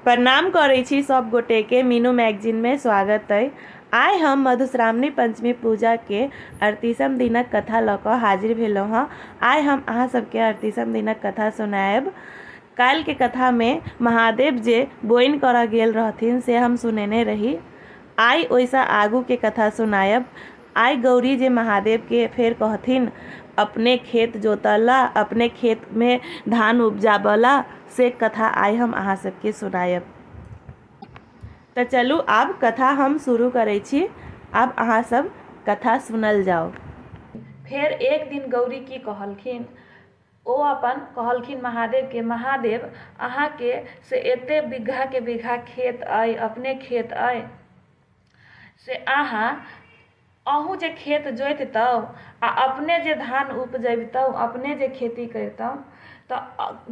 प्रणाम करै छी सब गोटे के मीनू मैगजीन में स्वागत है। आइ हम मधुश्रावणी पंचमी पूजा के 38म दिनक कथा ल क हाजिर भेलहुँ हँ। आइ हम अहाँ सबके 38म दिनक कथा सुनाएब। काल के कथा में महादेव जे बोइन कर गेल रहथिन से हम सुनेने रही। आइ ओइसा आगू के कथा सुनायब। आइ गौरी जे महादेव के फेर कहथिन अपने खेत जोतला, अपने खेत में धान उपजाबला, से कथा आइ हम अहाँ सबके सुनायब। तो चलू आब कथा हम शुरू करै छी। आब अहाँ सब कथा सुनल जाओ। फेर एक दिन गौरी की कहलखिन, ओ अपन कहलखिन महादेव के, महादेव अहाँ के से एते बीघा के बीघा खेत अइ, अपने खेत अइ, से अहूँ जे खेत जोतितौ आ अपने जे धान उपजैबतौ, अपने जे खेती करितौ, तो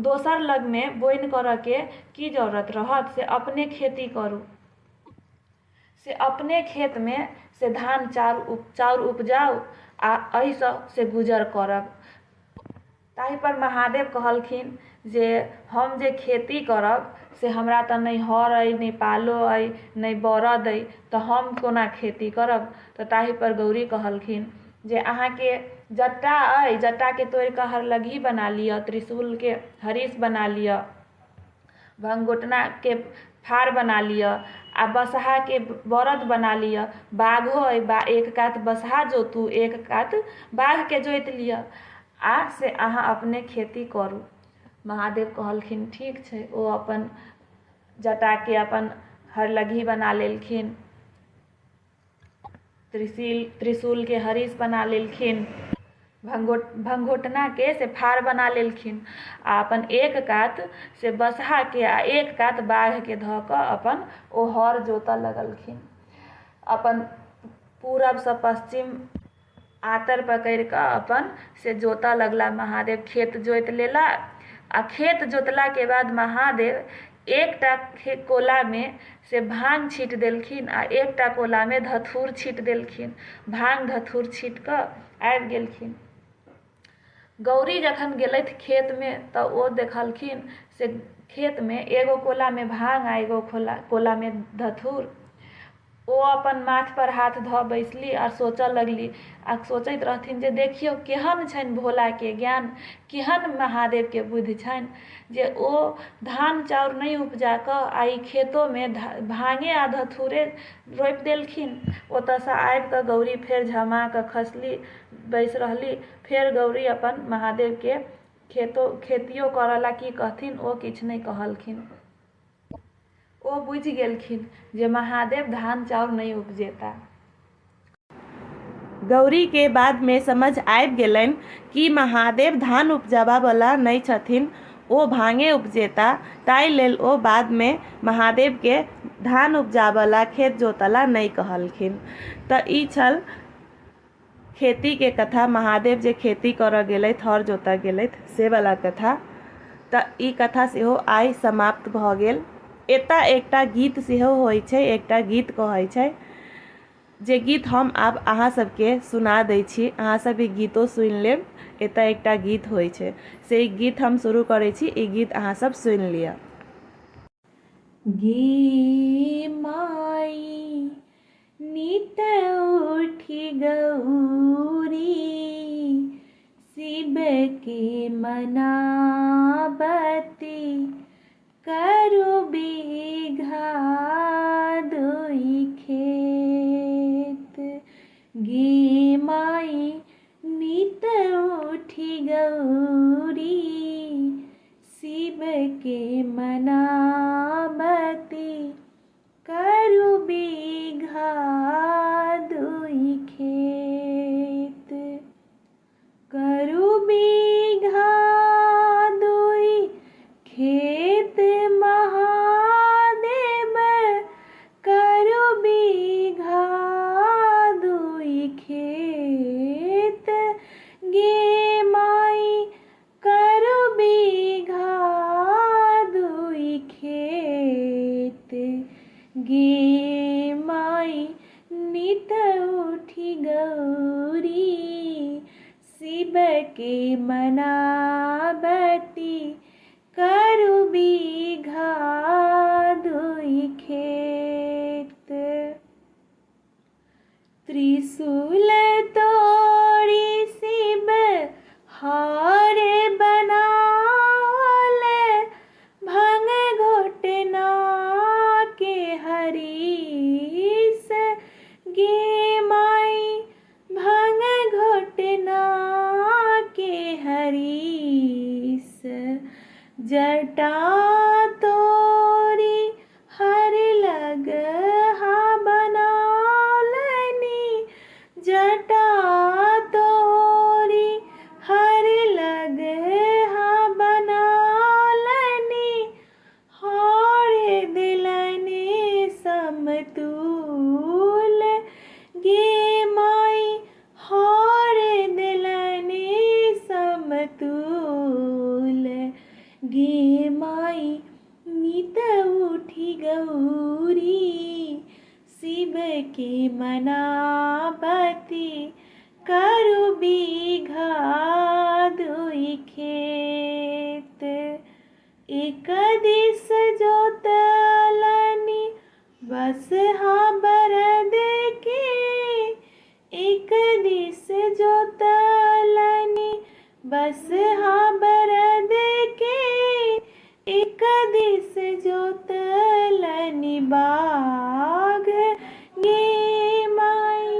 दोसर लग में बोइन कर के की जरूरत रहत। से अपने खेती करू, से अपने खेत में से धान चाउर उपजाऊ आ एहि से गुजर करब। ताहि पर महादेव कहलखिन जे हम जे खेती करब से हमरा तो नहीं हर अइ, नहीं पालो अइ, नहीं बरद अइ, तो हम कोना खेती करब। तो ताहि पर गौरी कहलखिन जे अहाँ के जट्टा अइ, जट्टा के तोड़ के हरलघी बना लिया, त्रिशूल के हरीश बना लिया, भंगोटना के फार बना लिया, आ बसहा के बरद बना लिया। बाघो अइ, एक कात बसहा जोतू, एक कात बाघ के जोत लिया, आ से अहाँ अपने खेती करू। महादेव कहलखिन ठीक छै। ओ अपन जटा के अपन हरलघी बना लेलखिन, त्रिशूल के हरीश बना लेलखिन, भंगोटना के से फार बना लेलखिन, आ अपन एक कात से बसहा के आ एक कात बाघ के ध क अपन ओ हर जोतऽ लगलखिन। अपन पूरब से पश्चिम आतर पकड़ के अपन से जोतऽ लगला। महादेव खेत जोत लेला, आ खेत जोतला के बाद महादेव एकटा कोला में से भांग छीट देलखिन, आ एकटा कोला में धथूर छीट देलखिन। भांग धथूर छीट क आबि गेलखिन। गौरी जखन गेलथि खेत में तो ओ देखलखिन से खेत में एगो कोला में भांग आ एगो कोला में धथूर। ओ अपन माथ पर हाथ ध बैसली और सोचऽ लगली, आ सोचैत रहथिन जे देखियो केहन छनि भोला के ज्ञान, केहन महादेव के बुद्धि छनि, जे ओ धान चाउर नहीं उपजा क आई खेतों में भांगे आ धथूरे रोपि देलखिन। ओतऽ से आबि कऽ गौरी फेर झमा कऽ खसली, बैस रहली। फेर गौरी अपन महादेव के खेतियो करला की कहथिन, ओ किछु नहीं कहलखिन। ओ बुझि गेलखिन जे महादेव धान चाउर नहीं उपजेता। गौरी के बाद में समझ आबि गेलनि कि महादेव धान उपजाबा वाला नहीं छथिन, ओ भांगे उपजेता। ताहि लेल ओ बाद में महादेव के धान उपजाबला, खेत जोतला नहीं कहलखिन। तऽ ई छल खेती के कथा। महादेव जे खेती करऽ गेलथि, हर जोतऽ गेलथि, से वाला कथा। तऽ ई कथा सेहो आइ समाप्त भऽ गेल। एतऽ एकटा गीत सेहो होइ छै, एकटा गीत कहै छै, जे गीत हम आब अहाँ सबके सुना दै छी। अहाँ सब ई गीतो सुनि लेब। एतऽ एकटा गीत होइ छै, से ई गीत हम शुरू करै छी। ई गीत अहाँ सब सुनि लिअ। गे माई नित उठी गौरी, शिव के मनाबती, करू बीघा दुई खेत। गे माई नित उठी गौरी, शिव के मनाबती, करू बीघा दुई खेत। करू बीघा दुई खेत महादेव, करू बीघा दुई खेत। गे माई करू बीघा दुई खेत। गे माई नित उठी गौरी, शिव के मनाबती, करू बीघा उठी गौरी शिव के मनावती करू बीघा दुई खेत। एक दिस जोतलनी बस बरद के एक दिस जोतलनी बस बरद के एक दिस जोतलनी बाघ गे माई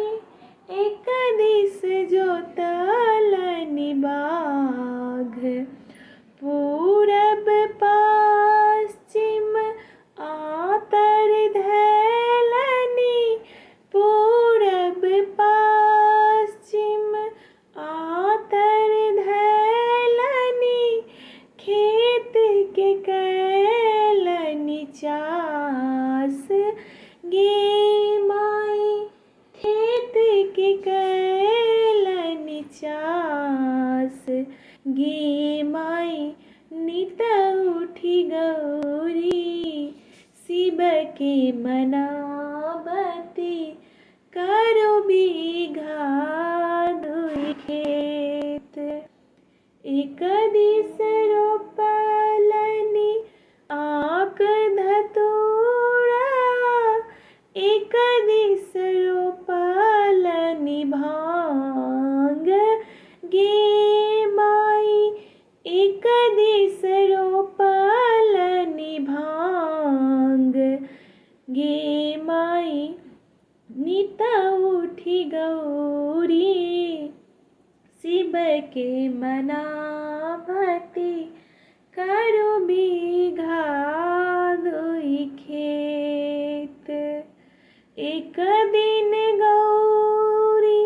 एक दिस जोतलनी बाघ। पूरब पश्चिम आतर धैलनी पूरब पश्चिम आतर धैलनी खेत के कैलनी चास गे माई खेत के कैलनी चास गे माई। नित उठी गौरी शिव के मनावती करू बीघा दुई खेत। एक दिस रोपलनी आक धतूरा एक दिस रोपलनी भांग गे माई एक दिस रोपलनी भांग गे माई। नित उठी गौरी शिव के मनावती करू बीघा दुई खेत। एक दिन गौरी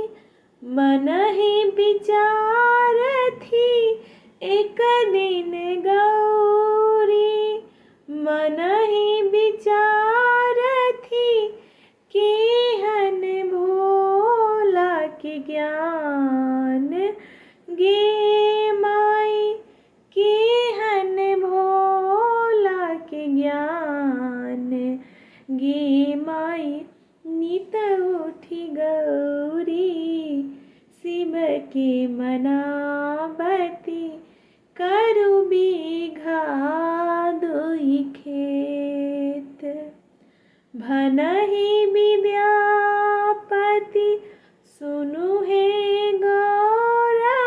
मन ही विचार थी एक दिन गौरी मन ही विचार थी केहन भोला के ज्ञान गे माई केहन भोला के ज्ञान गे माई। नित उठी गौरी शिव के मनावती करू बीघा दुई खेत। भनहि विद्यापति सुनु हे गौरा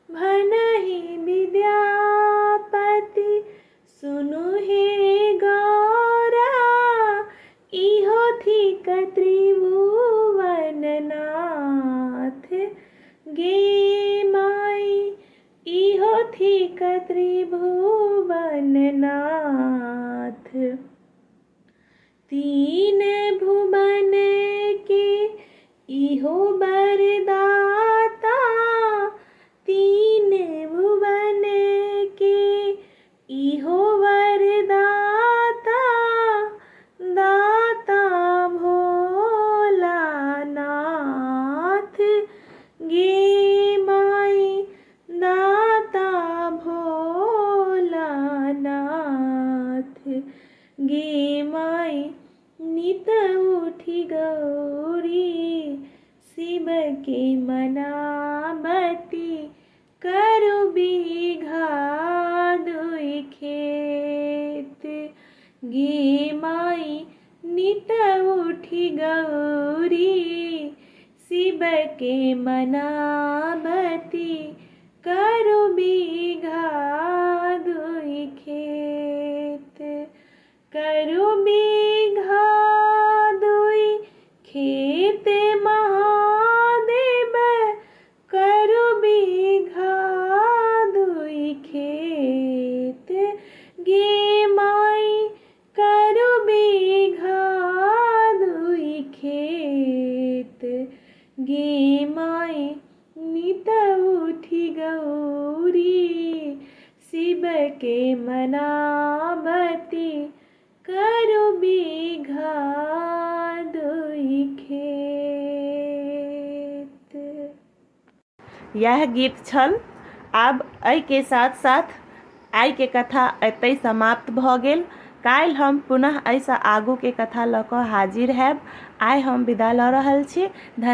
भनहि विद्यापति सुनु हे गौरा इहो थिक त्रिभुवननाथ गे माई इहो थिक त्रिभुवननाथ। तीन भुवन के इहो बरदाता तीन भुवन के इहो वरदाता दाता भोलानाथ गे माई दाता भोलानाथ गे माई। नित उठी गौरी शिव के मनावती करू बीघा दुई खेत गे माई। नित उठी गौरी शिव के मनावती करू बीघा दुई खेत करू बीघा दुई खेत महादेव करू बीघा दुई खेत गे माई करू बीघा दुई खेत गे माई। नित उठी गौरी शिव के मनावती करू बीघा दुई खेत। यह गीत छल। आब एहि के साथ साथ आइ के कथा एतै समाप्त भऽ गेल। काल्हि हम पुनः ऐसा आगू के कथा लऽ कऽ हाजिर हैब। आइ हम विदा लऽ रहल छी। धन्यवाद।